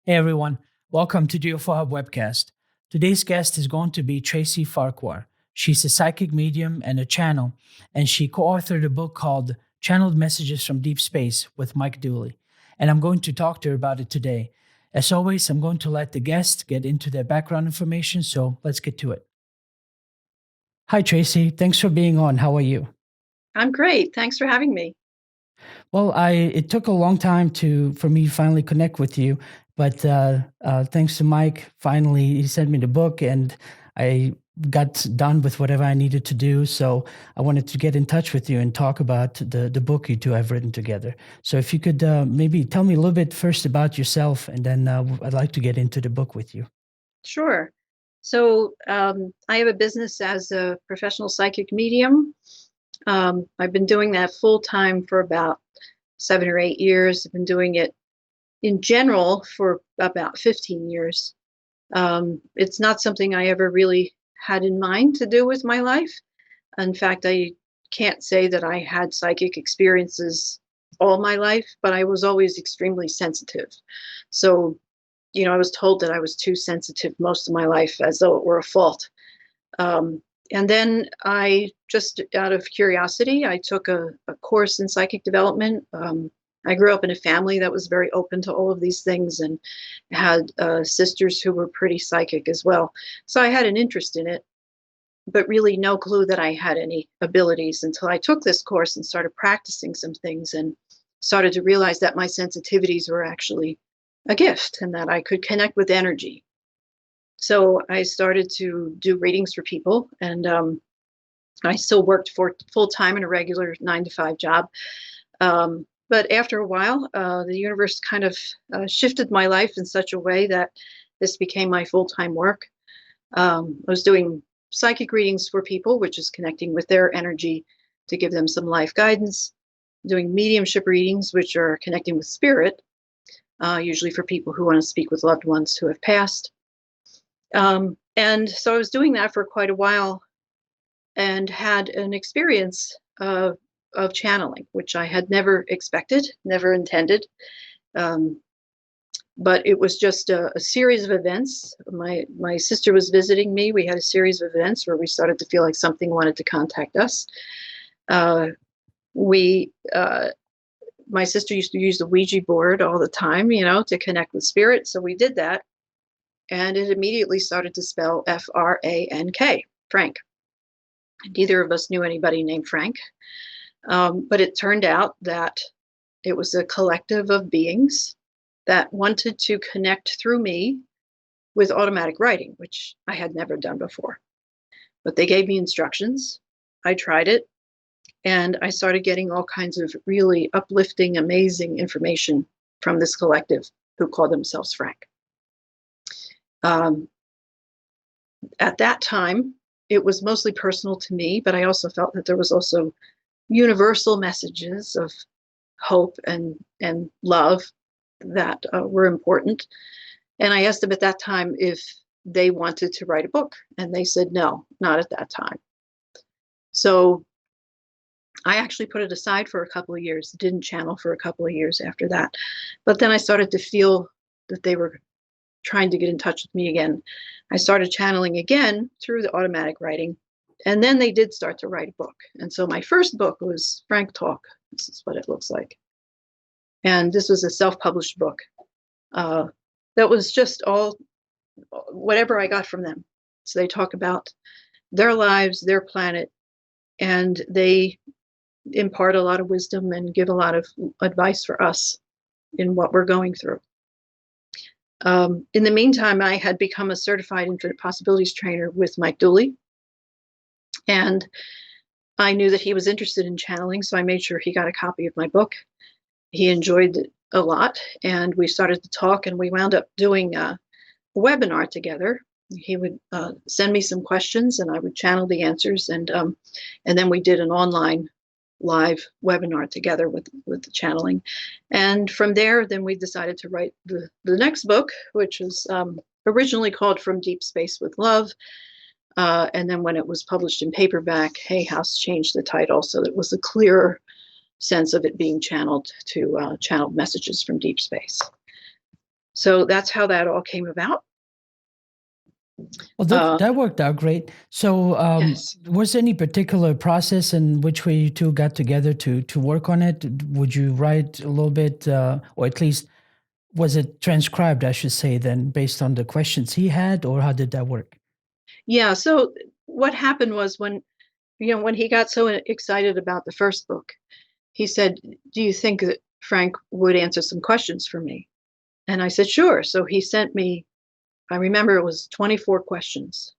Hey everyone, welcome to the UFOhub Webcast. Today's guest is going to be Tracy Farquhar. She's a psychic medium and a channel, and she co authored a book called Channeled Messages from Deep Space with Mike Dooley. And I'm going to talk to her about it today. As always, I'm going to let the guest get into their background information, so let's get to it. Hi, Tracy. Thanks for being on. How are you? I'm great. Thanks for having me. Well, it took a long time for me to finally connect with you, but thanks to Mike, finally he sent me the book, and I got done with whatever I needed to do. So I wanted to get in touch with you and talk about the book you two have written together. So if you could maybe tell me a little bit first about yourself, and then I'd like to get into the book with you. Sure. So I have a business as a professional psychic medium. I've been doing that full time for about 7 or 8 years. I've been doing it in general for about 15 years. It's not something I ever really had in mind to do with my life. In fact, I can't say that I had psychic experiences all my life, but I was always extremely sensitive. So I was told that I was too sensitive most of my life, as though it were a fault. And then I, just out of curiosity, I took a course in psychic development. I grew up in a family that was very open to all of these things and had sisters who were pretty psychic as well. So I had an interest in it, but really no clue that I had any abilities until I took this course and started practicing some things and started to realize that my sensitivities were actually a gift and that I could connect with energy. So I started to do readings for people, and I still worked for full time in a regular 9 to 5 job. But after a while, the universe kind of shifted my life in such a way that this became my full time work. I was doing psychic readings for people, which is connecting with their energy to give them some life guidance, doing mediumship readings, which are connecting with spirit, usually for people who want to speak with loved ones who have passed. And so I was doing that for quite a while and had an experience of channeling, which I had never expected, never intended. Um, but it was just a series of events. My sister was visiting me. We had a series of events where we started to feel like something wanted to contact us. Uh, we My sister used to use the Ouija board all the time, to connect with spirit. So we did that, and it immediately started to spell Frank, Frank. Neither of us knew anybody named Frank, but it turned out that it was a collective of beings that wanted to connect through me with automatic writing, which I had never done before. But they gave me instructions. I tried it, and I started getting all kinds of really uplifting, amazing information from this collective who called themselves Frank. At that time, it was mostly personal to me, but I also felt that there was also universal messages of hope and love that were important. And I asked them at that time if they wanted to write a book, and they said no, not at that time. So I actually put it aside for a couple of years, didn't channel for a couple of years after that. But then I started to feel that they were trying to get in touch with me again. I started channeling again through the automatic writing. And then they did start to write a book. And so my first book was Frank Talk. This is what it looks like. And this was a self-published book that was just all whatever I got from them. So they talk about their lives, their planet, and they impart a lot of wisdom and give a lot of advice for us in what we're going through. In the meantime, I had become a certified infinite possibilities trainer with Mike Dooley, and I knew that he was interested in channeling, so I made sure he got a copy of my book. He enjoyed it a lot, and we started to talk, and we wound up doing a webinar together. He would send me some questions, and I would channel the answers, and then we did an online live webinar together with the channeling. And from there, then we decided to write the next book, which was originally called From Deep Space with Love. And then when it was published in paperback, Hay House changed the title so that it was a clearer sense of it being channeled to channeled messages from deep space. So that's how that all came about. Well, Uh, that worked out great. So, yes. was there any particular process in which way you two got together to work on it? Would you write a little bit, or at least was it transcribed, I should say, then based on the questions he had, or how did that work? Yeah. So what happened was when he got so excited about the first book, he said, "Do you think that Frank would answer some questions for me?" And I said, "Sure." So he sent me, I remember it was 24 questions.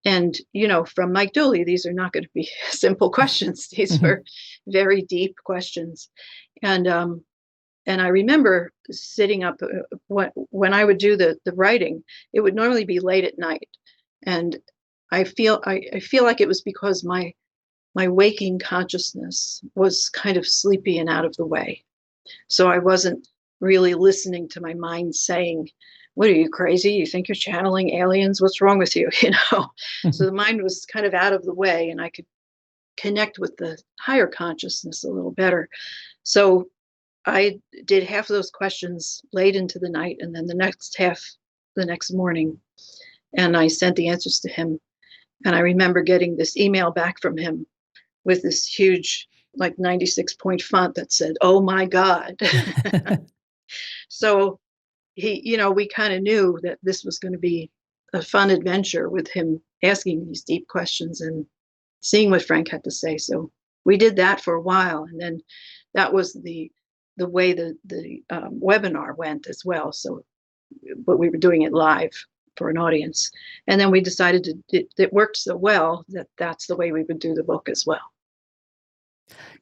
And, from Mike Dooley, these are not going to be simple questions. These were very deep questions. And and I remember sitting up when I would do the writing, it would normally be late at night. And I feel like it was because my waking consciousness was kind of sleepy and out of the way. So I wasn't really listening to my mind saying, "What are you, crazy? You think you're channeling aliens? What's wrong with you?" So the mind was kind of out of the way and I could connect with the higher consciousness a little better. So I did half of those questions late into the night and then the next half the next morning. And I sent the answers to him. And I remember getting this email back from him with this huge, like 96-point font that said, "Oh my God." So we kind of knew that this was going to be a fun adventure with him asking these deep questions and seeing what Frank had to say. So we did that for a while, and then that was the way the webinar went as well. So, but we were doing it live for an audience, and then we decided it worked so well that that's the way we would do the book as well.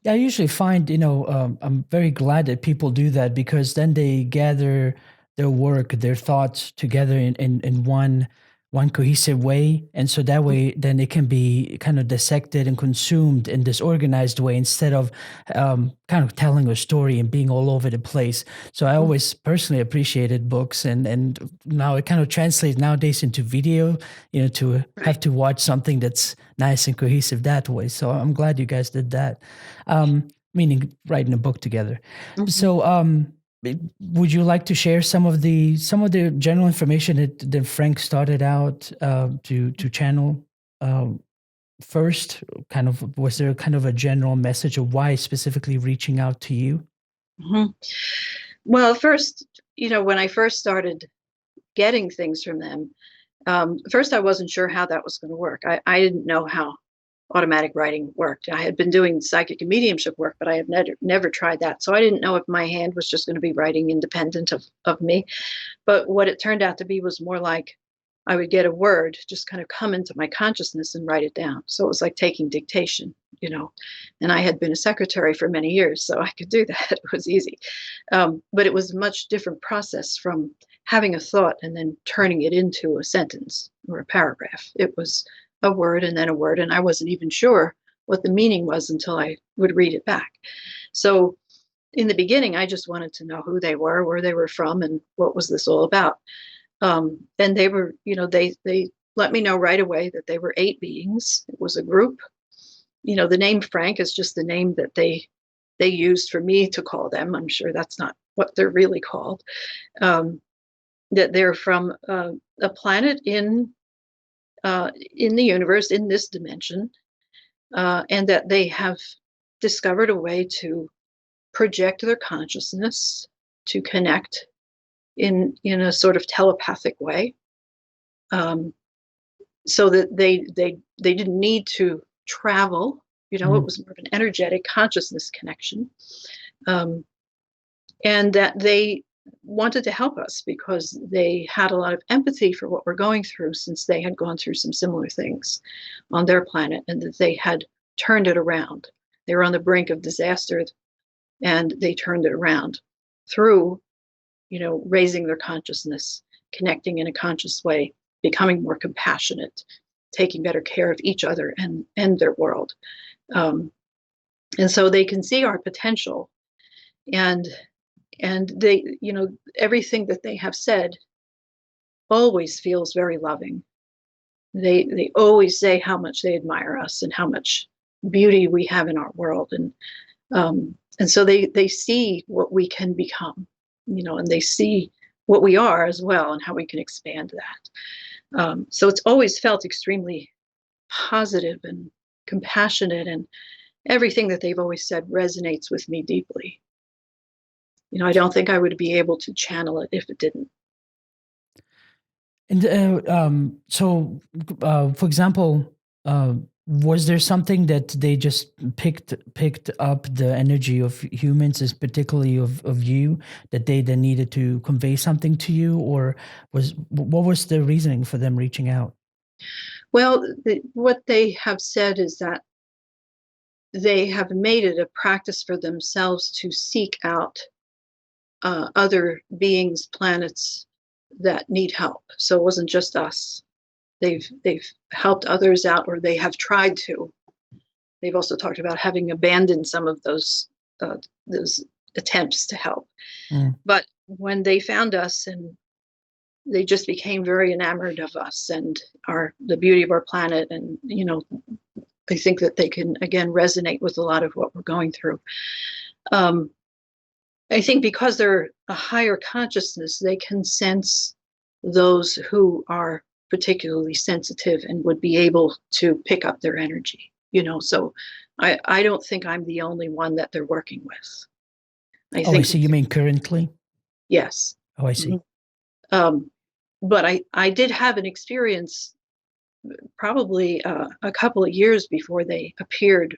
Yeah, I usually find, I'm very glad that people do that because then they gather their work, their thoughts together in one cohesive way. And so that way, then it can be kind of dissected and consumed in this organized way instead of kind of telling a story and being all over the place. So I always personally appreciated books, and now it kind of translates nowadays into video, to have Right. to watch something that's nice and cohesive that way. So I'm glad you guys did that. Meaning writing a book together. Mhm. So, would you like to share some of the general information that Frank started out to channel first? Kind of, was there kind of a general message of why specifically reaching out to you? Mhm. Well, first, when I first started getting things from them, first I wasn't sure how that was going to work. I didn't know how automatic writing worked. I had been doing psychic and mediumship work, but I had never tried that. So I didn't know if my hand was just going to be writing independent of me. But what it turned out to be was more like I would get a word, just kind of come into my consciousness and write it down. So it was like taking dictation, you know. And I had been a secretary for many years, so I could do that. It was easy. But it was a much different process from having a thought and then turning it into a sentence or a paragraph. It was a word and then a word, and I wasn't even sure what the meaning was until I would read it back. So in the beginning, I just wanted to know who they were, where they were from, and what was this all about. And they were, they let me know right away that they were 8 beings. It was a group. The name Frank is just the name that they used for me to call them. I'm sure that's not what they're really called. Um, that they're from a planet in the universe, in this dimension, and that they have discovered a way to project their consciousness to connect in a sort of telepathic way, um, so that they didn't need to travel. It Mhm. was more of an energetic consciousness connection, um, and that they wanted to help us because they had a lot of empathy for what we're going through, since they had gone through some similar things on their planet, and that they had turned it around. They were on the brink of disaster, and they turned it around through raising their consciousness, connecting in a conscious way, becoming more compassionate, taking better care of each other and their world. Um, and so they can see our potential, and they, everything that they have said always feels very loving. They always say how much they admire us and how much beauty we have in our world, and so they see what we can become, and they see what we are as well, and how we can expand that. So it's always felt extremely positive and compassionate, and everything that they've always said resonates with me deeply. I don't think I would be able to channel it if it didn't. And for example, was there something that they just picked up the energy of humans, as particularly of you, that they then needed to convey something to you, or what was the reasoning for them reaching out? Well, what they have said is that they have made it a practice for themselves to seek out other beings, planets that need help. So it wasn't just us. They've helped others out, or they have tried to. They've also talked about having abandoned some of those attempts to help. But when they found us, and they just became very enamored of us and the beauty of our planet, and I think that they can again resonate with a lot of what we're going through. I think because they're a higher consciousness, they can sense those who are particularly sensitive and would be able to pick up their energy. So I don't think I'm the only one that they're working with. I see. You mean currently? Yes. Oh, I see. But I did have an experience probably a couple of years before they appeared,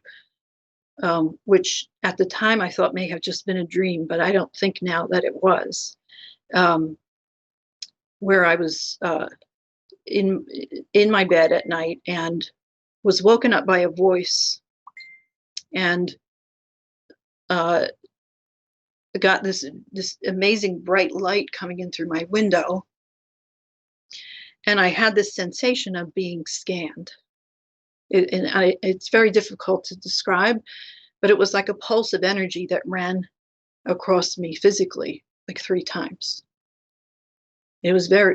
which at the time I thought may have just been a dream, but I don't think now that it was, where I was in my bed at night and was woken up by a voice, and got this amazing bright light coming in through my window, and I had this sensation of being scanned. It's very difficult to describe, but it was like a pulse of energy that ran across me physically like 3 times. It was a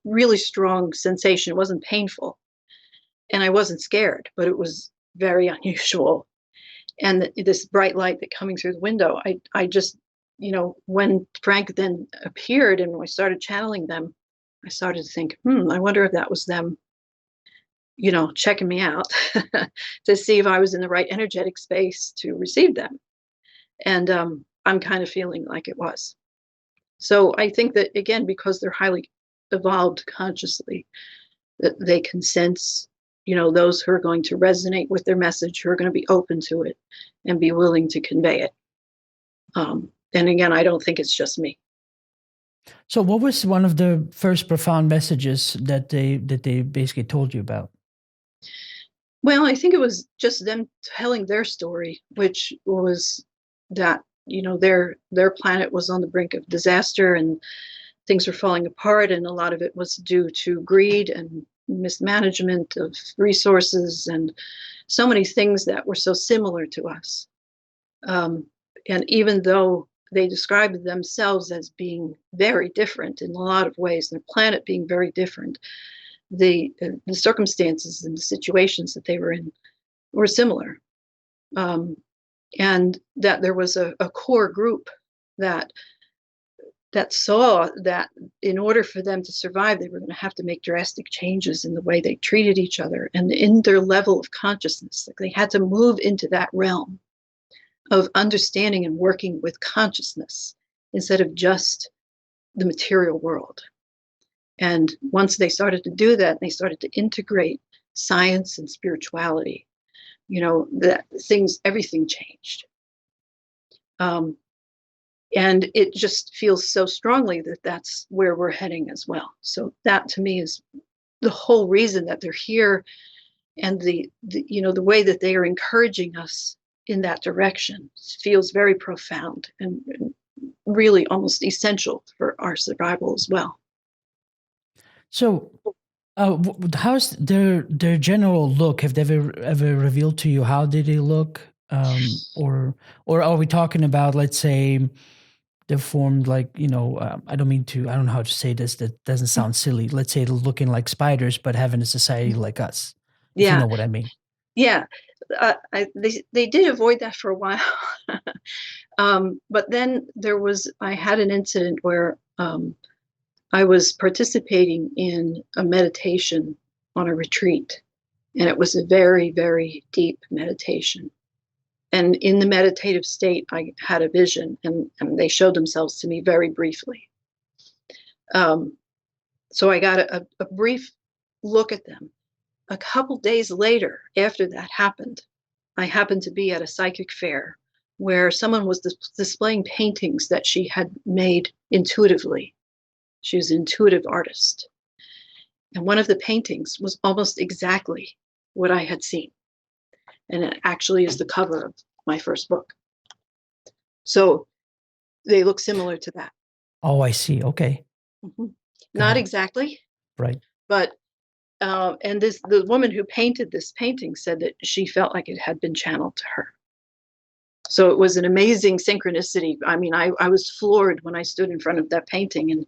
really strong sensation. It wasn't painful, and I wasn't scared, but it was very unusual. And this bright light that coming through the window, I just, when Frank then appeared and I started channeling them, I started to think, I wonder if that was them, checking me out to see if I was in the right energetic space to receive them. And I'm kind of feeling like it was. So I think that, again, because they're highly evolved consciously, that they can sense, those who are going to resonate with their message, who are going to be open to it and be willing to convey it. And again, I don't think it's just me. So what was one of the first profound messages that they basically told you about? Well, I think it was just them telling their story, which was that, their planet was on the brink of disaster and things were falling apart, and a lot of it was due to greed and mismanagement of resources and so many things that were so similar to us. And even though they described themselves as being very different in a lot of ways, their planet being very different, the circumstances and the situations that they were in were similar. And that there was a core group that saw that in order for them to survive, they were going to have to make drastic changes in the way they treated each other and in their level of consciousness. Like, they had to move into that realm of understanding and working with consciousness instead of just the material world. And once they started to do that, they started to integrate science and spirituality, everything changed. And it just feels so strongly that that's where we're heading as well. So that, to me, is the whole reason that they're here, and the way that they are encouraging us in that direction feels very profound and really almost essential for our survival as well. So, how's their general look? Have they ever revealed to you how did they look, or are we talking about, let's say, they're formed like, I don't know how to say this, that doesn't sound silly. Let's say looking like spiders, but having a society like us. If you know what I mean. Yeah. They did avoid that for a while. But then I had an incident where I was participating in a meditation on a retreat, and it was a very, very deep meditation. And in the meditative state, I had a vision, and they showed themselves to me very briefly. So I got a brief look at them. A couple days later, after that happened, I happened to be at a psychic fair where someone was displaying paintings that she had made intuitively. She was an intuitive artist. And one of the paintings was almost exactly what I had seen. And it actually is the cover of my first book. So they look similar to that. Oh, I see. Okay. Mm-hmm. Not it. exactly. Right. But and the woman who painted this painting said that she felt like it had been channeled to her. So it was an amazing synchronicity. I mean, I was floored when I stood in front of that painting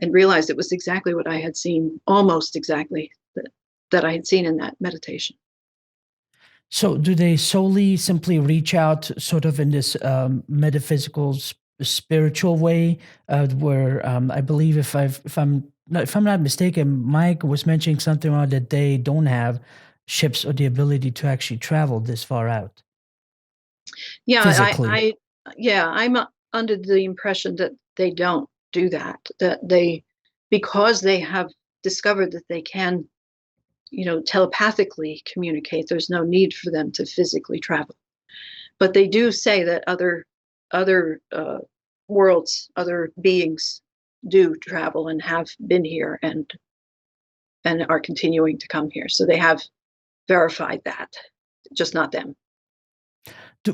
and realized it was exactly what I had seen, almost exactly that I had seen in that meditation. So, do they solely simply reach out, sort of in this metaphysical, spiritual way, where I believe, if I'm not mistaken, Mike was mentioning something about that they don't have ships or the ability to actually travel this far out Yeah, physically. I'm under the impression that they don't do that. Because they have discovered that they can, telepathically communicate. There's no need for them to physically travel. But they do say that other worlds, other beings do travel and have been here and are continuing to come here. So they have verified that, just not them.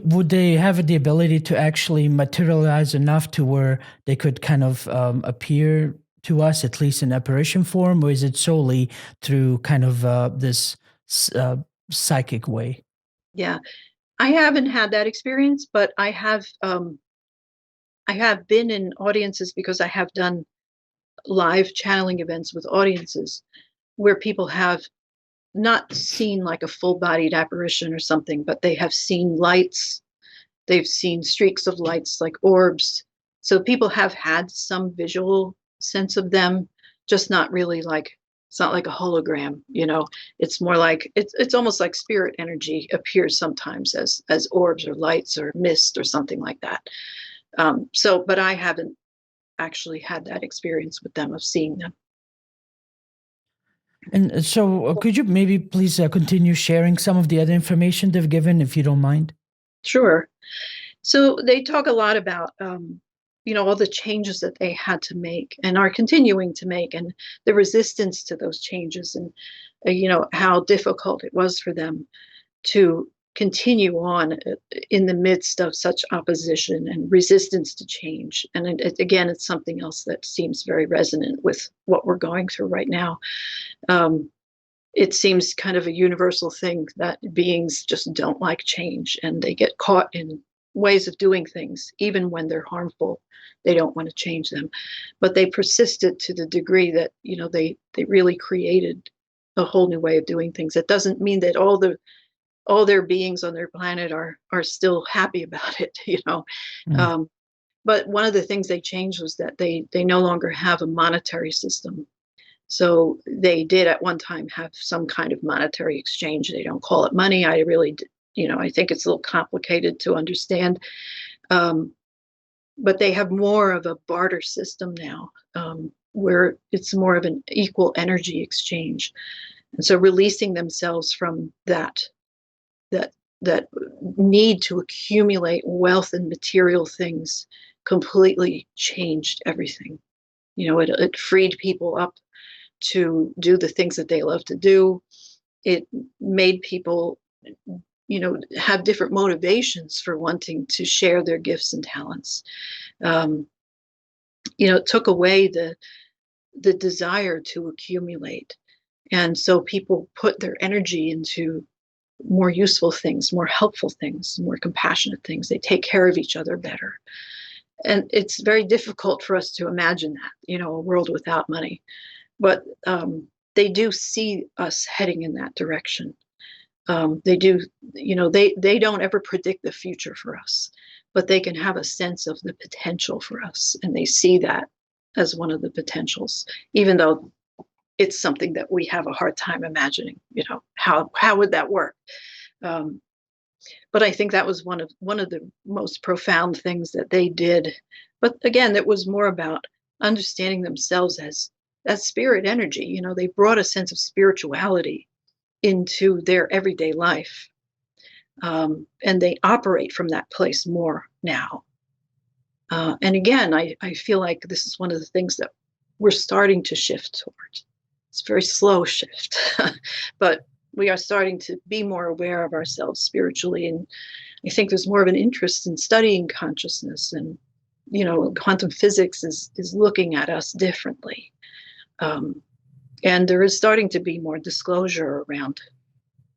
Would they have the ability to actually materialize enough to where they could kind of appear to us, at least in apparition form, or is it solely through kind of this uh, psychic way? Yeah, I haven't had that experience, but I have been in audiences because I have done live channeling events with audiences where people have not seen like a full-bodied apparition or something, but they have seen lights. They've seen streaks of lights like orbs. So people have had some visual sense of them, just not really like, it's not like a hologram, It's more like it's almost like spirit energy appears sometimes as orbs or lights or mist or something like that. But I haven't actually had that experience with them of seeing them. And so, could you maybe please continue sharing some of the other information they've given, if you don't mind? Sure. So they talk a lot about, all the changes that they had to make and are continuing to make, and the resistance to those changes, and how difficult it was for them to continue on in the midst of such opposition and resistance to change. And again, it's something else that seems very resonant with what we're going through right now. It seems kind of a universal thing that beings just don't like change, and they get caught in ways of doing things, even when they're harmful. They don't want to change them, but they persisted to the degree that they really created a whole new way of doing things. It doesn't mean that all their beings on their planet are still happy about it, Mm. But one of the things they changed was that they no longer have a monetary system. So they did at one time have some kind of monetary exchange. They don't call it money. I really, I think it's a little complicated to understand. But they have more of a barter system now, where it's more of an equal energy exchange. And so releasing themselves from that that need to accumulate wealth and material things completely changed everything. It freed people up to do the things that they love to do. It made people, have different motivations for wanting to share their gifts and talents. It took away the desire to accumulate. And so people put their energy into more useful things, more helpful things, more compassionate things. They take care of each other better. And it's very difficult for us to imagine that, a world without money. But they do see us heading in that direction. They do, they don't ever predict the future for us, but they can have a sense of the potential for us, and they see that as one of the potentials, even though it's something that we have a hard time imagining. How would that work? Um, but I think that was one of the most profound things that they did. But again, it was more about understanding themselves as spirit energy. They brought a sense of spirituality into their everyday life, and they operate from that place more now. And again, I feel like this is one of the things that we're starting to shift towards. It's a very slow shift, but we are starting to be more aware of ourselves spiritually. And I think there's more of an interest in studying consciousness, and quantum physics is looking at us differently. And there is starting to be more disclosure around,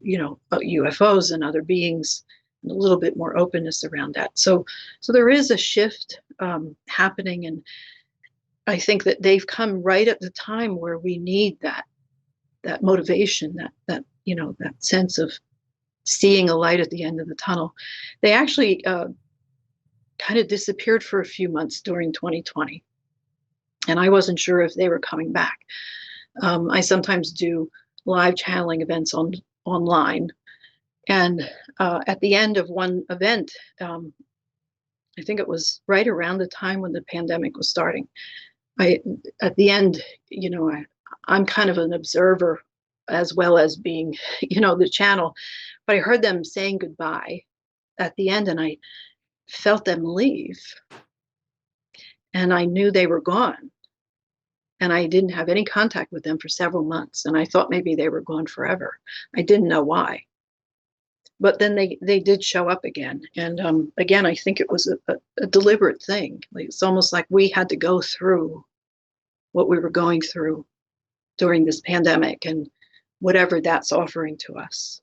UFOs and other beings, and a little bit more openness around that. So there is a shift happening, and I think that they've come right at the time where we need that motivation, that sense of seeing a light at the end of the tunnel. They actually kind of disappeared for a few months during 2020, and I wasn't sure if they were coming back. I sometimes do live channeling events online, and at the end of one event, I think it was right around the time when the pandemic was starting. At the end, I'm kind of an observer as well as being, the channel. But I heard them saying goodbye at the end, and I felt them leave, and I knew they were gone. And I didn't have any contact with them for several months, and I thought maybe they were gone forever. I didn't know why. But then they did show up again, and again, I think it was a deliberate thing. It's almost like we had to go through what we were going through during this pandemic, and whatever that's offering to us.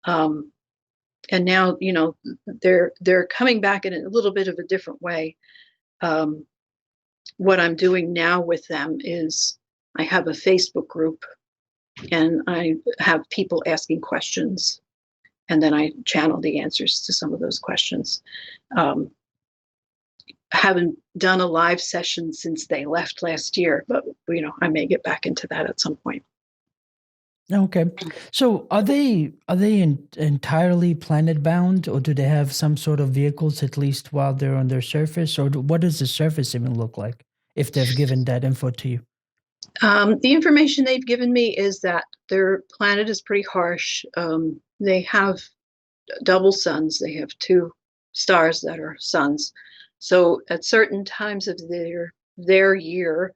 And now, they're coming back in a little bit of a different way. What I'm doing now with them is I have a Facebook group, and I have people asking questions, and then I channel the answers to some of those questions. Haven't done a live session since they left last year, but I may get back into that at some point. Okay. So are they entirely planet bound, or do they have some sort of vehicles at least while they're on their surface, or what does the surface even look like if they've given that info to you? The information they've given me is that their planet is pretty harsh. They have double suns. They have two stars that are suns. So at certain times of their year,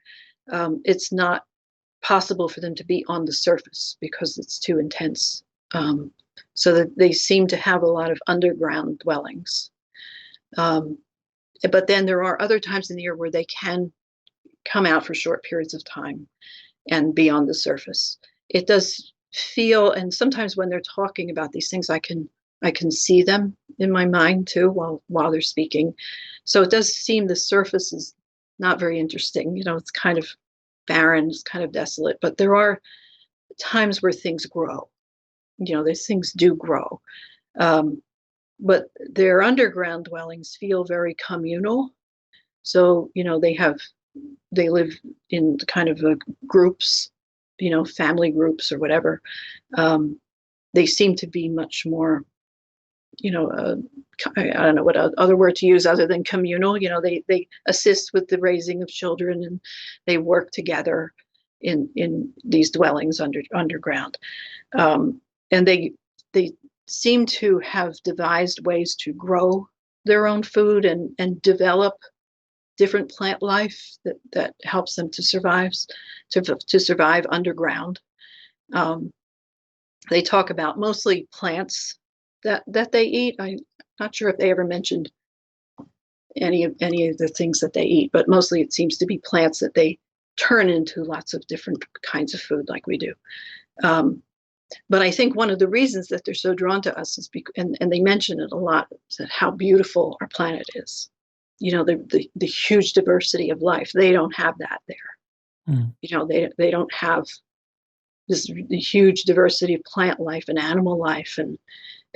it's not possible for them to be on the surface because it's too intense. So that they seem to have a lot of underground dwellings. But then there are other times in the year where they can come out for short periods of time and be on the surface. It does feel, and sometimes when they're talking about these things, I can see them in my mind too while they're speaking. So it does seem the surface is not very interesting. It's kind of barren, it's kind of desolate, but there are times where things grow. These things do grow. But their underground dwellings feel very communal. So, they live in kind of groups, family groups or whatever. They seem to be much more, I don't know what other word to use other than communal. They assist with the raising of children, and they work together in these dwellings underground. And they seem to have devised ways to grow their own food and develop different plant life that helps them to survive underground. They talk about mostly plants that they eat. I'm not sure if they ever mentioned any of the things that they eat, but mostly it seems to be plants that they turn into lots of different kinds of food like we do. But I think one of the reasons that they're so drawn to us is and they mention it a lot, is that how beautiful our planet is. The huge diversity of life. They don't have that there. They don't have the huge diversity of plant life and animal life,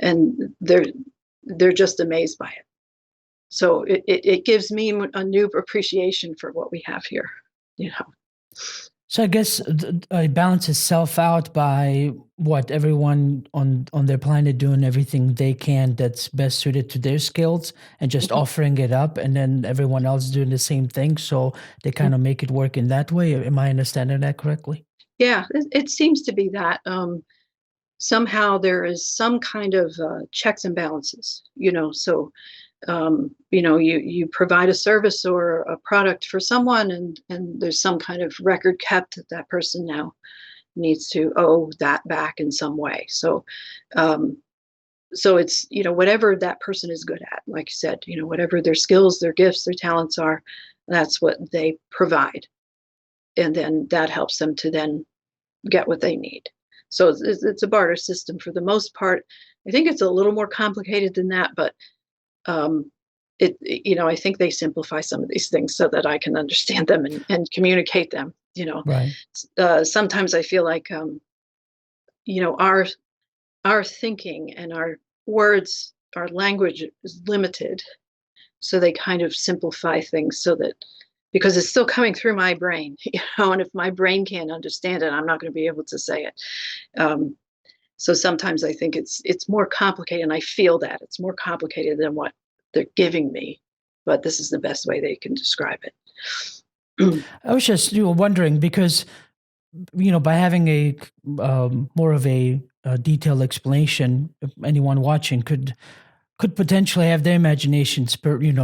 and they're just amazed by it. So it gives me a new appreciation for what we have here. you know. So I guess it balances itself out by what everyone on their planet doing everything they can that's best suited to their skills and just Mhm. offering it up, and then everyone else doing the same thing. So they kind of make it work in that way. Am I understanding that correctly? Yeah, it seems to be that. Somehow there is some kind of checks and balances, so you provide a service or a product for someone, and there's some kind of record kept that that person now needs to owe that back in some way. Um, so it's, whatever that person is good at, like you said, whatever their skills, their gifts, their talents are, that's what they provide, and then that helps them to then get what they need. So it's a barter system for the most part. I think it's a little more complicated than that, but um, I think they simplify some of these things so that I can understand them and communicate them. Right. Sometimes I feel like our thinking and our words, our language is limited, so they kind of simplify things so that, because it's still coming through my brain, and if my brain can't understand it, I'm not going to be able to say it. Um, so sometimes I think it's more complicated, and I feel that it's more complicated than what they're giving me, but this is the best way they can describe it. I was just wondering because by having a more of a detailed explanation, anyone watching could potentially have their imagination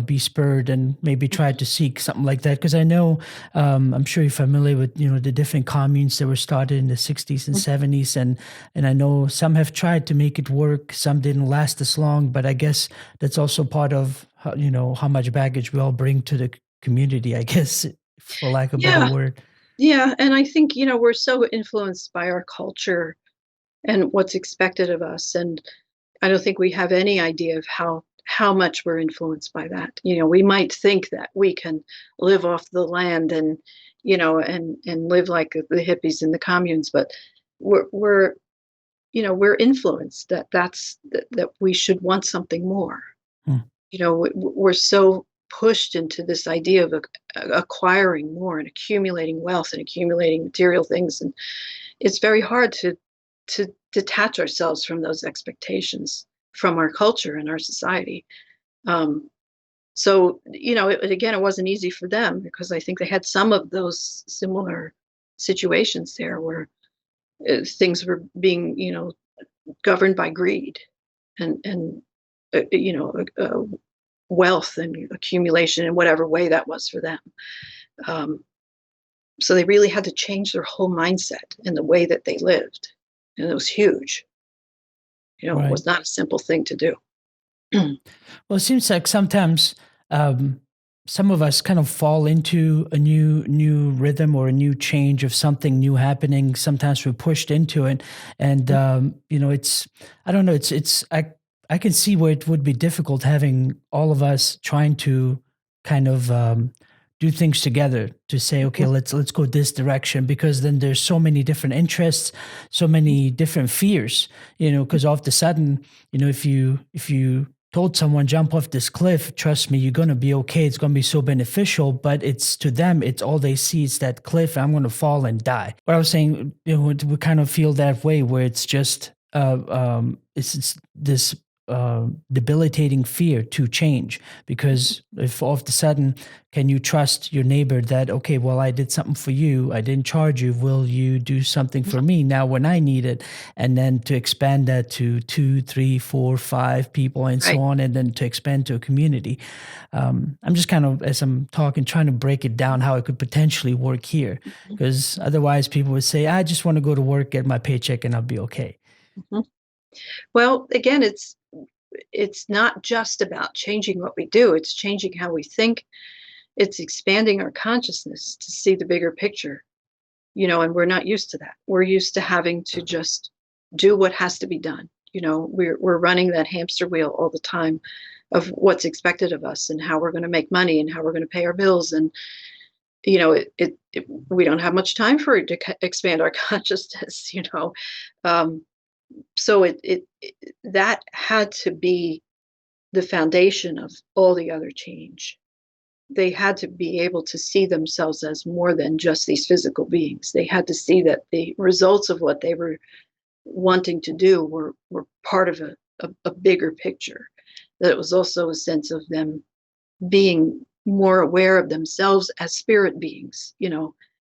be spurred and maybe try to seek something like that. Because I know, I'm sure you're familiar with, the different communes that were started in the 60s and 70s. And I know some have tried to make it work. Some didn't last as long, but I guess that's also part of, how much baggage we all bring to the community, I guess, for lack of a better Yeah, word. yeah, and I think we're so influenced by our culture and what's expected of us, and I don't think we have any idea of how much we're influenced by that. We might think that we can live off the land and and live like the hippies in the communes, but we're we're influenced that we should want something more. Hmm. We're so pushed into this idea of acquiring more and accumulating wealth and accumulating material things, and it's very hard to detach ourselves from those expectations from our culture and our society. Um, so again, it wasn't easy for them because I think they had some of those similar situations there where things were being governed by greed and wealth and accumulation in whatever way that was for them. Um, so they really had to change their whole mindset and the way that they lived, and it was huge. It Right. was not a simple thing to do. Well, it seems like sometimes um, some of us kind of fall into a new rhythm or a new change of something new happening. Sometimes we're pushed into it, and it's I don't know. It's I can see where it would be difficult having all of us trying to kind of do things together to say, okay, let's go this direction, because then there's so many different interests, so many different fears. Because all of a sudden, if you told someone jump off this cliff, trust me, you're going to be okay, it's going to be so beneficial, but it's to them, it's all they see is that cliff, I'm going to fall and die. What I was saying, we kind of feel that way where it's just it's this debilitating fear to change, because if all of a sudden, can you trust your neighbor that, okay, well, I did something for you, I didn't charge you, will you do something for me now when I need it? And then to expand that to 2, 3, 4, 5 people and so Right. on, and then to expand to a community. I'm just kind of, as I'm talking, trying to break it down how it could potentially work here, because otherwise people would say, I just want to go to work, get my paycheck, and I'll be okay. Mhm. Well, again, it's not just about changing what we do, it's changing how we think. It's expanding our consciousness to see the bigger picture, and we're not used to that. We're used to having to just do what has to be done. We're running that hamster wheel all the time of what's expected of us and how we're going to make money and how we're going to pay our bills, and we don't have much time for it to expand our consciousness. Um, so that had to be the foundation of all the other change. they had to be able to see themselves as more than just these physical beings. They had to see that the results of what they were wanting to do were part of a bigger picture. That it was also a sense of them being more aware of themselves as spirit beings,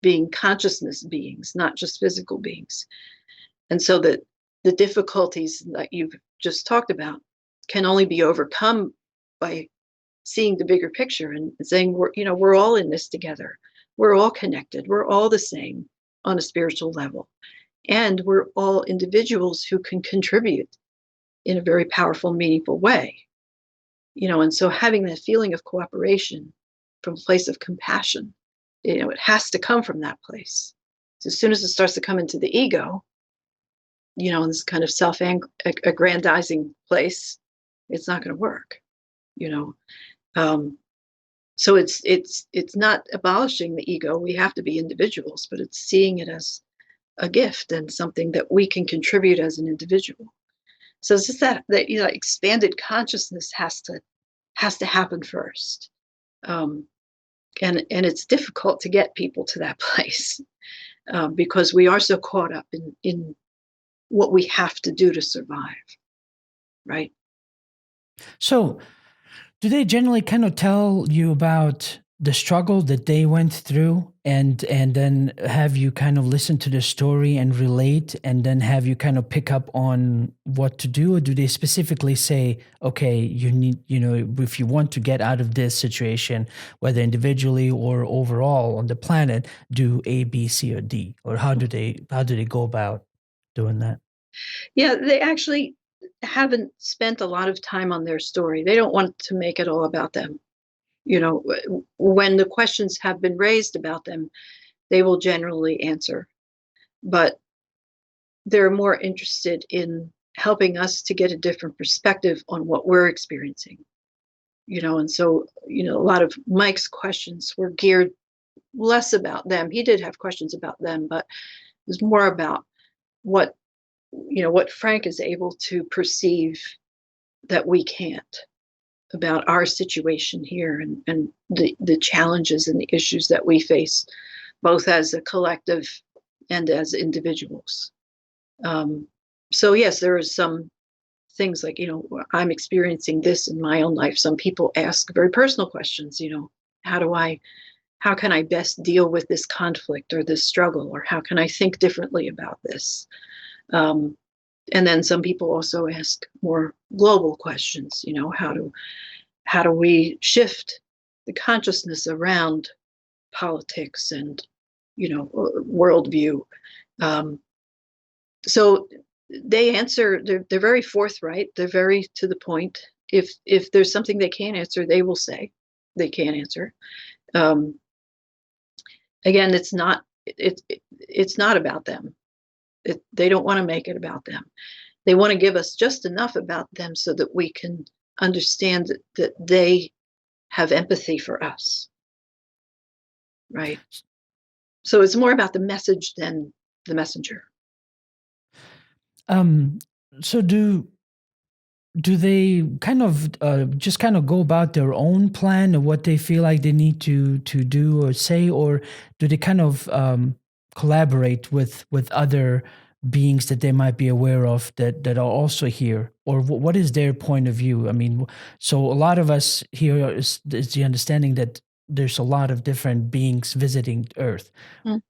being consciousness beings, not just physical beings. And so that the difficulties that you've just talked about can only be overcome by seeing the bigger picture and saying we're all in this together. We're all connected. We're all the same on a spiritual level. And we're all individuals who can contribute in a very powerful, meaningful way. And so having that feeling of cooperation from a place of compassion, it has to come from that place. So as soon as it starts to come into the ego, in this kind of self-aggrandizing place, it's not going to work. So it's not abolishing the ego. We have to be individuals, but it's seeing it as a gift and something that we can contribute as an individual. So it's just that expanded consciousness has to happen first, and it's difficult to get people to that place because we are so caught up in what we have to do to survive, right? So, do they generally kind of tell you about the struggle that they went through, and then have you kind of listen to the story and relate, and then have you kind of pick up on what to do? Or do they specifically say, okay, you need, if you want to get out of this situation, whether individually or overall on the planet, do A, B, C, or D? Or how do they go about doing that? Yeah, they actually haven't spent a lot of time on their story. They don't want to make it all about them. When the questions have been raised about them, they will generally answer. But they're more interested in helping us to get a different perspective on what we're experiencing. And so, a lot of Mike's questions were geared less about them. He did have questions about them, but it was more about what Frank is able to perceive that we can't, about our situation here and the challenges and the issues that we face, both as a collective and as individuals. So yes, there are some things like, I'm experiencing this in my own life. Some people ask very personal questions, how can I best deal with this conflict or this struggle, or how can I think differently about this? And then some people also ask more global questions, how do we shift the consciousness around politics and, worldview? So they answer, they're very forthright. They're very to the point. If there's something they can't answer, they will say they can't answer. Again, it's not about them. They don't want to make it about them. They want to give us just enough about them so that we can understand that they have empathy for us, right? So it's more about the message than the messenger. So do they kind of just kind of go about their own plan of what they feel like they need to do or say, or do they kind of collaborate with other beings that they might be aware of that are also here, or what is their point of view? I mean, so a lot of us here is the understanding that there's a lot of different beings visiting Earth. Mm.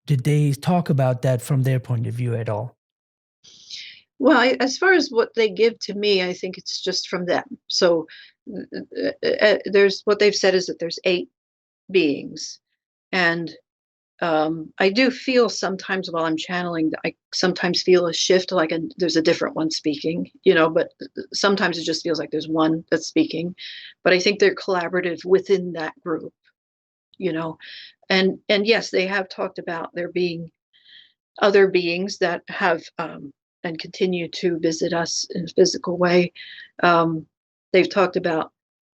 Did they talk about that from their point of view at all? Well, as far as what they give to me, I think it's just from them. So there's what they've said is that there's 8 beings. And I do feel sometimes while I'm channeling, I sometimes feel a shift, like there's a different one speaking, but sometimes it just feels like there's one that's speaking. But I think they're collaborative within that group, and yes, they have talked about there being other beings that have and continue to visit us in a physical way. They've talked about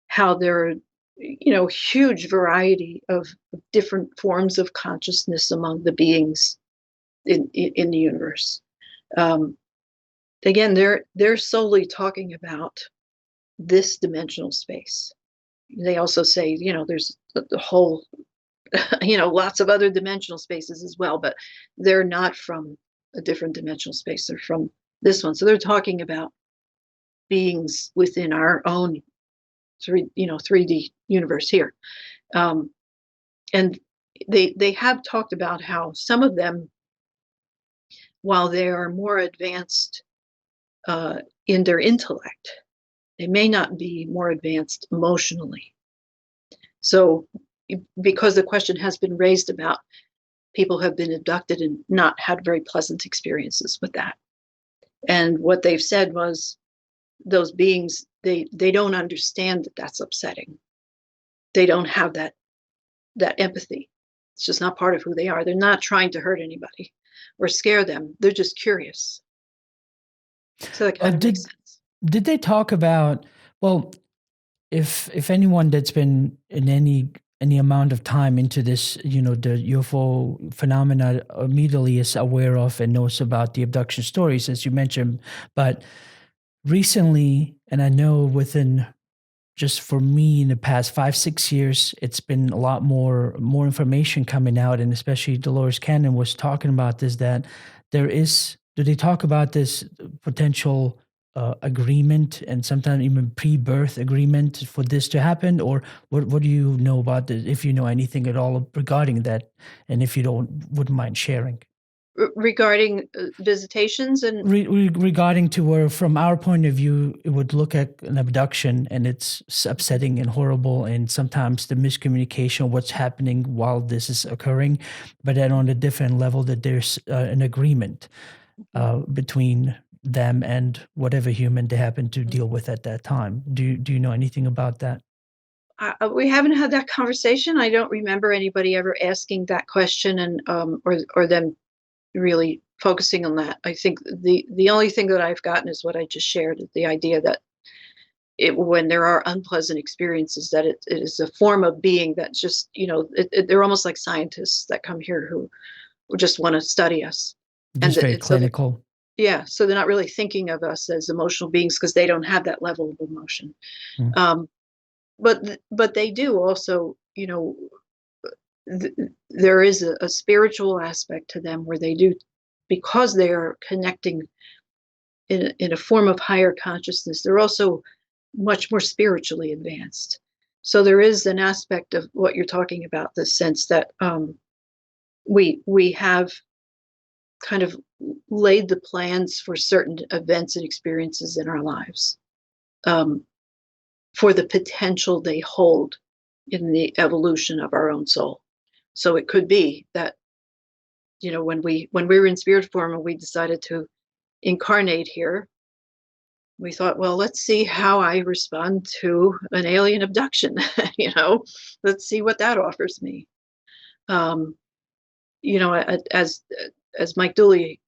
how there are, huge variety of different forms of consciousness among the beings in the universe. Again, they're solely talking about this dimensional space. They also say, there's the whole, lots of other dimensional spaces as well, but they're not from a different dimensional space. They're from this one. So they're talking about beings within our own 3D universe here. And they have talked about how some of them, while they are more advanced in their intellect, they may not be more advanced emotionally. So, because the question has been raised about people have been abducted and not had very pleasant experiences with that. And what they've said was those beings, they don't understand that that's upsetting. They don't have that empathy. It's just not part of who they are. They're not trying to hurt anybody or scare them. They're just curious. So that kind of makes sense. Did they talk about, well, if anyone that's been in any amount of time into this, the UFO phenomena immediately is aware of and knows about the abduction stories, as you mentioned, but recently, and I know within just for me in the past 5-6 years, it's been a lot more information coming out, and especially Dolores Cannon was talking about this, that there is, do they talk about this potential agreement and sometimes even pre-birth agreement for this to happen? Or what do you know about this, if you know anything at all regarding that, and if you wouldn't mind sharing? Regarding visitations and regarding to where, from our point of view, it would look at an abduction and it's upsetting and horrible, and sometimes the miscommunication, what's happening while this is occurring, but then on a different level that there's an agreement between them and whatever human they happen to deal with at that time. Do you know anything about that? We haven't had that conversation. I don't remember anybody ever asking that question, and or them really focusing on that. I think the only thing that I've gotten is what I just shared, the idea that when there are unpleasant experiences, that it is a form of being that's just, they're almost like scientists that come here who just want to study us. Just very clinical. So they're not really thinking of us as emotional beings because they don't have that level of emotion. But they do also, there is a spiritual aspect to them where they do, because they are connecting in a form of higher consciousness, they're also much more spiritually advanced. So there is an aspect of what you're talking about, the sense that we have kind of laid the plans for certain events and experiences in our lives, for the potential they hold in the evolution of our own soul. So it could be that, when we were in spirit form and we decided to incarnate here, we thought, well, let's see how I respond to an alien abduction. Let's see what that offers me. As Mike Dooley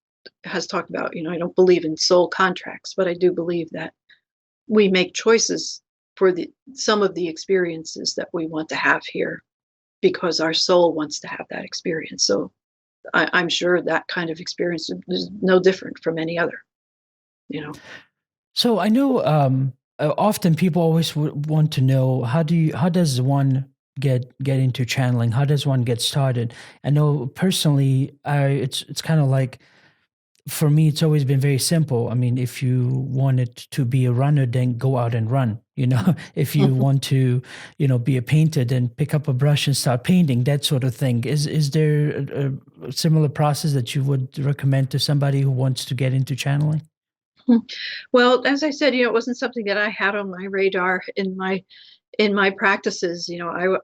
has talked about, I don't believe in soul contracts, but I do believe that we make choices for some of the experiences that we want to have here, because our soul wants to have that experience. So I'm sure that kind of experience is no different from any other, So I know often people always want to know, how does one get into channeling? How does one get started? I know personally, it's kind of like, for me, it's always been very simple. I mean, if you wanted to be a runner, then go out and run. If you want to, be a painter, then pick up a brush and start painting, that sort of thing. Is there a similar process that you would recommend to somebody who wants to get into channeling? Well, as I said, it wasn't something that I had on my radar in my practices.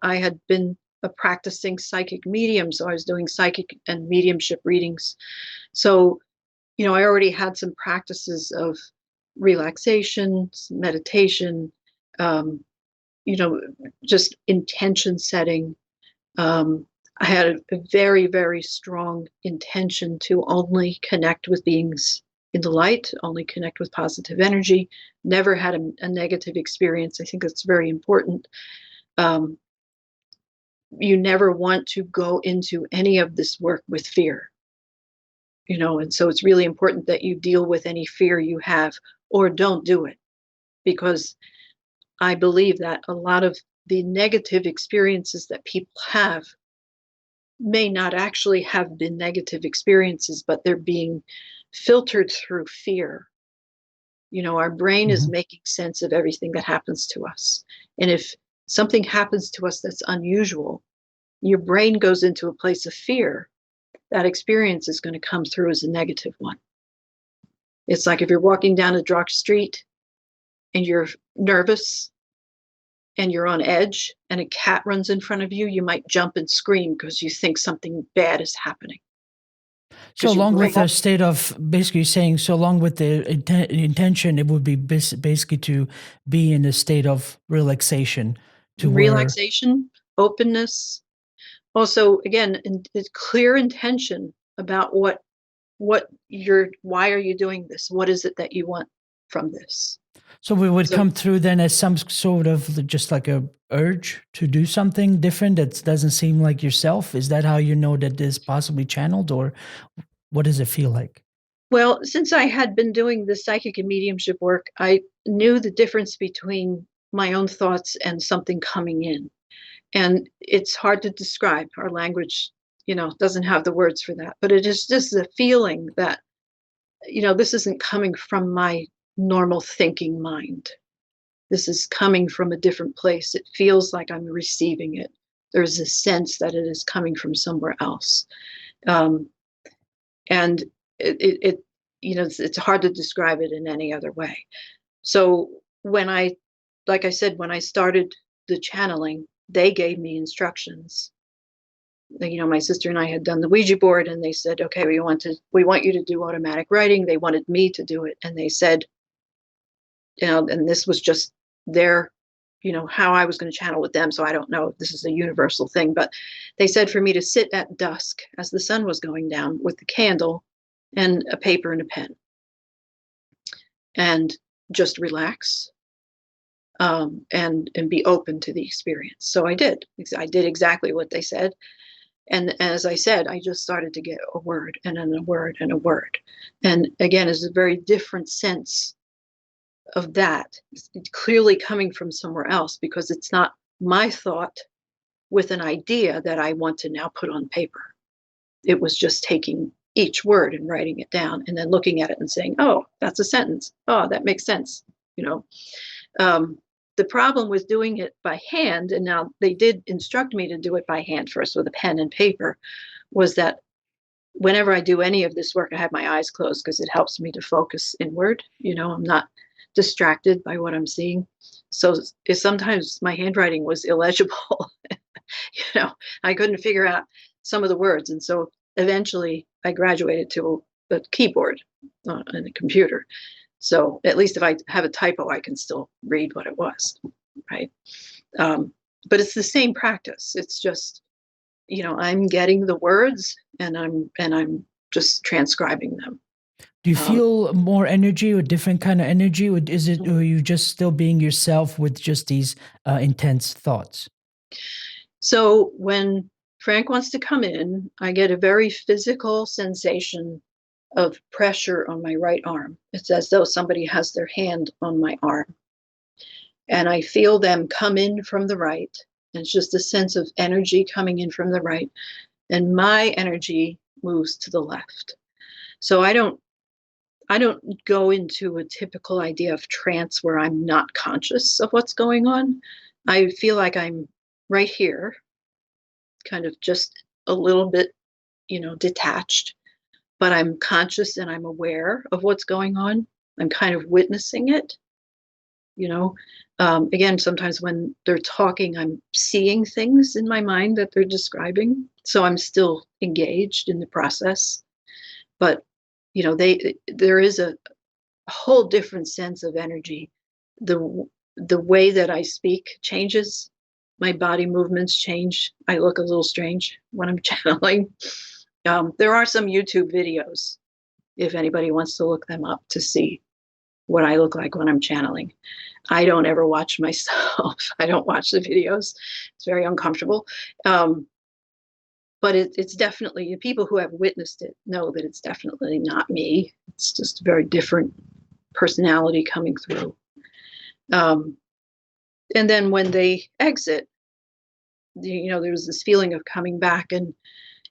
I had been a practicing psychic medium, so I was doing psychic and mediumship readings. So, I already had some practices of relaxation, meditation, just intention setting. I had a very, very strong intention to only connect with beings in the light, only connect with positive energy, never had a negative experience. I think that's very important. You never want to go into any of this work with fear. And so it's really important that you deal with any fear you have, or don't do it, because I believe that a lot of the negative experiences that people have may not actually have been negative experiences, but they're being filtered through fear. Our brain is Mhm. making sense of everything that happens to us. And if something happens to us that's unusual, your brain goes into a place of fear, that experience is going to come through as a negative one. It's like if you're walking down a dark street and you're nervous and you're on edge and a cat runs in front of you, you might jump and scream because you think something bad is happening. So Because your along with brain, the state of basically saying, so along with the intention, it would be basically to be in a state of relaxation to where, relaxation, openness. Also, again, clear intention about why are you doing this? What is it that you want from this? so we would So, come through then as some sort of just like a urge to do something different that doesn't seem like yourself. Is that how you know that this possibly channeled, or what does it feel like? well, since I had been doing the psychic and mediumship work, I knew the difference between my own thoughts and something coming in. And it's hard to describe. Our language, doesn't have the words for that. But it is just the feeling that, this isn't coming from my normal thinking mind. This is coming from a different place. It feels like I'm receiving it. There's a sense that it is coming from somewhere else. Um, and it's hard to describe it in any other way. So like I said, when I started the channeling, they gave me instructions. My sister and I had done the Ouija board, and they said, okay, we want you to do automatic writing. They wanted me to do it. And they said, and this was just their, how I was going to channel with them. So I don't know if this is a universal thing, but they said for me to sit at dusk as the sun was going down with the candle and a paper and a pen and just relax, and be open to the experience. So I did. I did exactly what they said. And as I said, I just started to get a word and then a word and a word. And again, it's a very different sense of that. It's clearly coming from somewhere else because it's not my thought with an idea that I want to now put on paper. It was just taking each word and writing it down and then looking at it and saying, oh, that's a sentence. Oh, that makes sense. The problem with doing it by hand, and now they did instruct me to do it by hand first with a pen and paper, was that whenever I do any of this work, I have my eyes closed because it helps me to focus inward. I'm not distracted by what I'm seeing. So sometimes my handwriting was illegible. I couldn't figure out some of the words. And so eventually I graduated to a keyboard on a computer. So at least if I have a typo, I can still read what it was, right? But it's the same practice. It's just, I'm getting the words and I'm just transcribing them. Do you Um, feel more energy or different kind of energy, or is it, or are you just still being yourself with just these intense thoughts? so when Frank wants to come in, I get a very physical sensation of pressure on my right arm. It's as though somebody has their hand on my arm. And I feel them come in from the right. And it's just a sense of energy coming in from the right. And my energy moves to the left. So I don't go into a typical idea of trance where I'm not conscious of what's going on. I feel like I'm right here, kind of just a little bit, detached, but I'm conscious and I'm aware of what's going on. I'm kind of witnessing it, you know. Again, sometimes when they're talking, I'm seeing things in my mind that they're describing. So I'm still engaged in the process. But, there is a whole different sense of energy. The way that I speak changes. My body movements change. I look a little strange when I'm channeling. There are some YouTube videos if anybody wants to look them up to see what I look like when I'm channeling. I don't ever watch myself. I don't watch the videos. It's very uncomfortable. But it's definitely, people who have witnessed it know that it's definitely not me. It's just a very different personality coming through. Um, And then when they exit, there was this feeling of coming back. And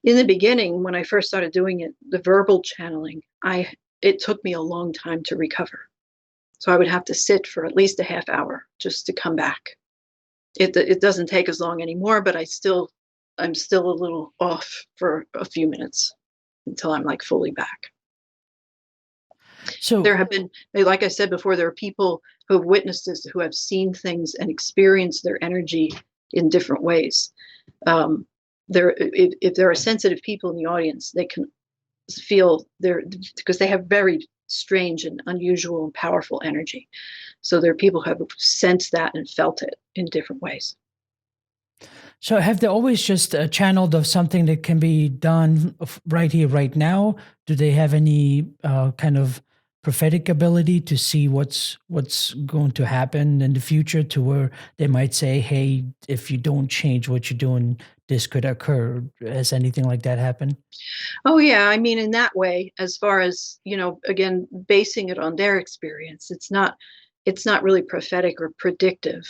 in the beginning, when I first started doing it, the verbal channeling, it took me a long time to recover. So I would have to sit for at least a half hour just to come back. It doesn't take as long anymore, but I'm still a little off for a few minutes until I'm like fully back. So There have been, like I said before, there are people who have witnessed this, who have seen things and experienced their energy in different ways. If there are sensitive people in the audience, they can feel because they have very strange and unusual and powerful energy. So there are people who have sensed that and felt it in different ways. So have they always just channeled of something that can be done right here, right now? Do they have any kind of prophetic ability to see what's going to happen in the future, to where they might say, "Hey, if you don't change what you're doing, this could occur"? Has anything like that happened? Oh yeah, I mean, in that way, as far as, again, basing it on their experience, it's not really prophetic or predictive.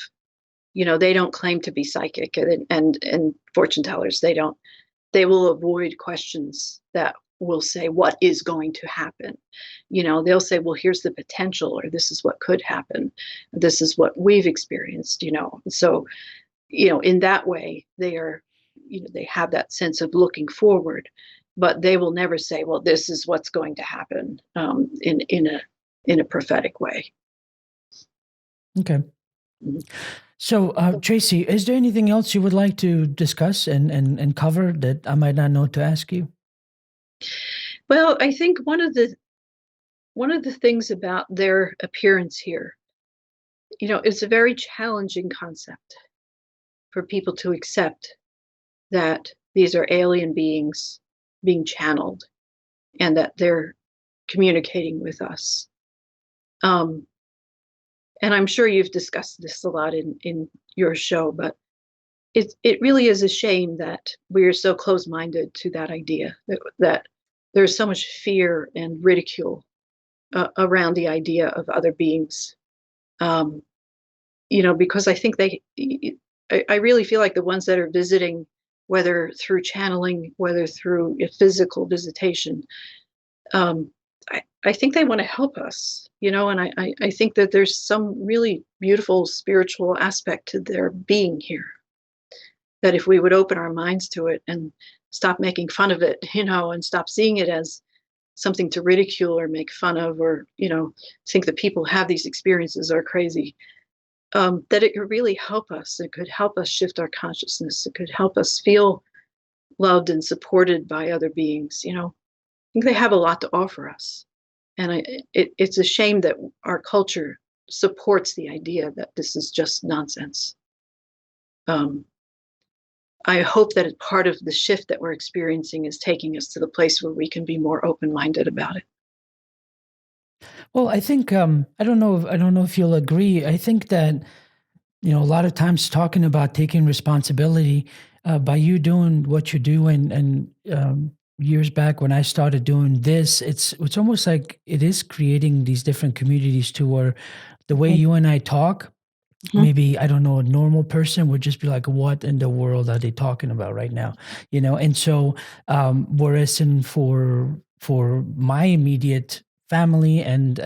They don't claim to be psychic, and fortune tellers. They will avoid questions that will say what is going to happen. They'll say, well, here's the potential, or this is what could happen. This is what we've experienced. So in that way, they have that sense of looking forward, but they will never say, well, this is what's going to happen, in a prophetic way. Okay. Mhm. So, Tracy, is there anything else you would like to discuss and cover that I might not know to ask you? Well, I think one of the things about their appearance here, it's a very challenging concept for people to accept, that these are alien beings being channeled and that they're communicating with us. Um, and I'm sure you've discussed this a lot in your show, but it really is a shame that we're so close-minded to that idea, that there's so much fear and ridicule around the idea of other beings. Um, because I think I really feel like the ones that are visiting, whether through channeling, whether through a physical visitation, um, I think they want to help us, and I think that there's some really beautiful spiritual aspect to their being here, that if we would open our minds to it and stop making fun of it, and stop seeing it as something to ridicule or make fun of, or, think that people who have these experiences are crazy, that it could really help us. It could help us shift our consciousness. It could help us feel loved and supported by other beings. I think they have a lot to offer us. And it's a shame that our culture supports the idea that this is just nonsense. Um, I hope that part of the shift that we're experiencing is taking us to the place where we can be more open-minded about it. Well, I think I don't know if you'll agree. I think that a lot of times talking about taking responsibility, by you doing what you do, and years back when I started doing this, it's almost like it is creating these different communities, to where the way you and I talk, Mhm. maybe, I don't know, a normal person would just be like, what in the world are they talking about right now? And so, whereas for my immediate family, and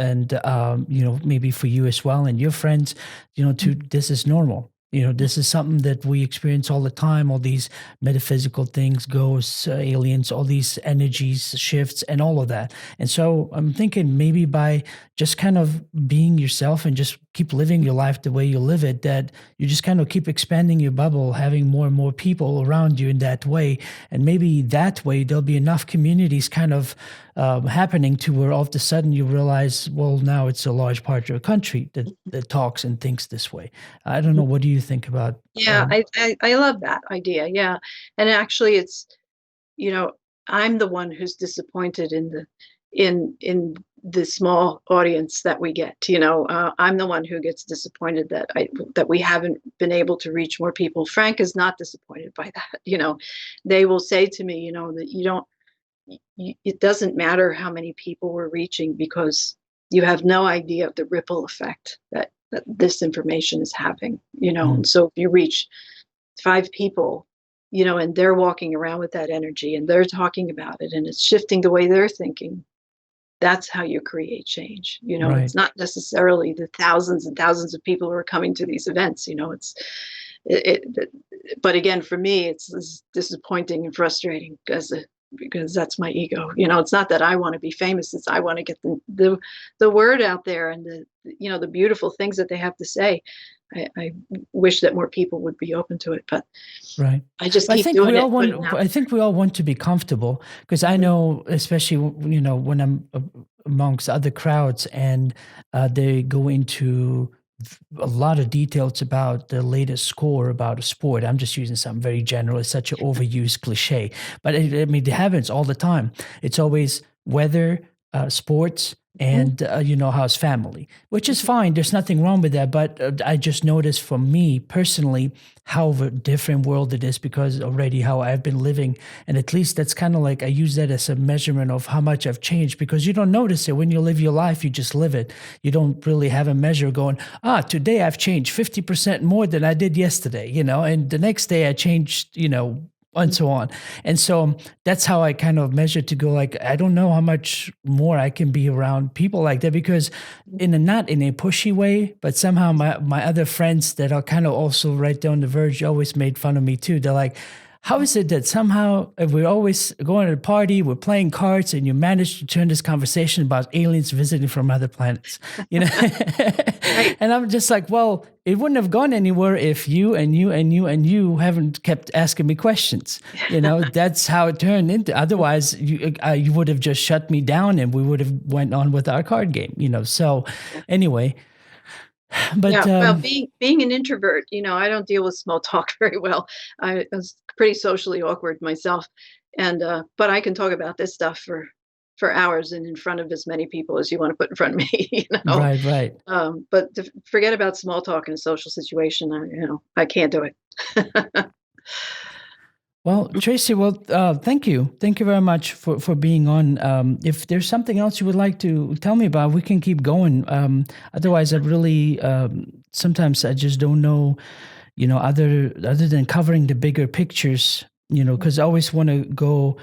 maybe for you as well and your friends, to this is normal. This is something that we experience all the time, all these metaphysical things, ghosts, aliens, all these energies, shifts, and all of that. And so I'm thinking, maybe by just kind of being yourself and just keep living your life the way you live it, that you just kind of keep expanding your bubble, having more and more people around you in that way. And maybe that way there'll be enough communities kind of happening, to where all of a sudden you realize, well, now it's a large part of your country that talks and thinks this way. I don't know. What do you think about? Yeah, I love that idea. Yeah. And actually, it's, you know, I'm the one who's disappointed in the small audience that we get. I'm the one who gets disappointed that we haven't been able to reach more people. Frank is not disappointed by that. They will say to me, that you don't. It doesn't matter how many people we're reaching, because you have no idea of the ripple effect that this information is having, Mm. and so if you reach 5 people, and they're walking around with that energy and they're talking about it and it's shifting the way they're thinking, that's how you create change. Right. It's not necessarily the thousands and thousands of people who are coming to these events. But again, for me, it's disappointing and frustrating because that's my ego. It's not that I want to be famous; it's I want to get the word out there and the beautiful things that they have to say. I wish that more people would be open to it, but Right. I just I keep think doing we all it, putting want. it out. I think we all want to be comfortable because I Mhm. know, especially when I'm amongst other crowds and they go into a lot of details about the latest score about a sport. I'm just using something very general. It's such an overused cliche, but I mean, it happens all the time. It's always weather, sports, Mhm. and how's family, which is Mhm. fine. There's nothing wrong with that. But I just noticed for me personally how of a different world it is because already how I've been living. And at least that's kind of like I use that as a measurement of how much I've changed because you don't notice it when you live your life, you just live it. You don't really have a measure going, today I've changed 50% more than I did yesterday, and the next day I changed, and so on. And so that's how I kind of measure to go like, I don't know how much more I can be around people like that because not in a pushy way, but somehow my other friends that are kind of also right there on the verge always made fun of me too. They're like, how is it that somehow if we're always going to a party, we're playing cards, and you manage to turn this conversation about aliens visiting from other planets, you know? Right. And I'm just like, well, it wouldn't have gone anywhere if you and you and you and you haven't kept asking me questions. That's how it turned into. Otherwise, you would have just shut me down, and we would have went on with our card game. So anyway, but Yeah, well, being an introvert, I don't deal with small talk very well. I was pretty socially awkward myself, and but I can talk about this stuff for hours and in front of as many people as you want to put in front of me. right, right. But to forget about small talk in a social situation, I can't do it. Well, Tracy, thank you. Thank you very much for being on. If there's something else you would like to tell me about, we can keep going. Otherwise, I really, sometimes I just don't know, other than covering the bigger pictures, because I always want to go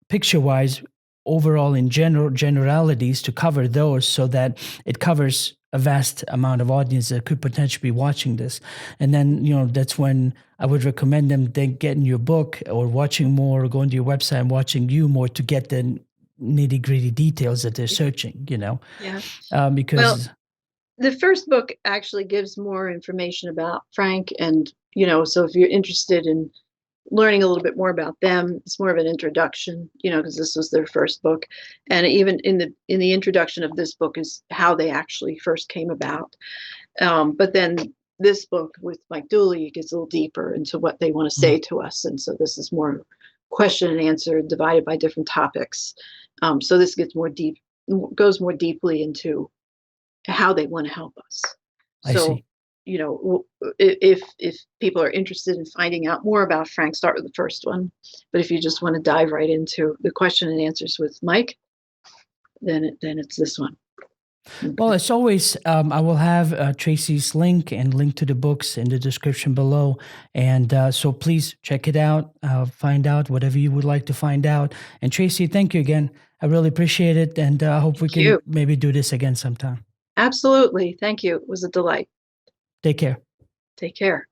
picture wise overall in generalities to cover those so that it covers a vast amount of audience that could potentially be watching this. And then that's when I would recommend them then getting your book or watching more or going to your website and watching you more to get the nitty gritty details that they're searching, Yeah. Well, because the first book actually gives more information about Frank, and so if you're interested in learning a little bit more about them, it's more of an introduction, because this was their first book, and even in the introduction of this book is how they actually first came about. But then this book with Mike Dooley gets a little deeper into what they want to say to us, and so this is more question and answer divided by different topics. So this goes more deeply into how they want to help us. I So, see. if people are interested in finding out more about Frank, start with the first one. But if you just want to dive right into the question and answers with Mike, then it's this one. Well, Okay. as always, I will have Tracy's link and link to the books in the description below. And so please check it out, find out whatever you would like to find out. And Tracy, thank you again. I really appreciate it. And I hope we Thank can you. maybe do this again sometime. Absolutely. Thank you. It was a delight. Take care. Take care.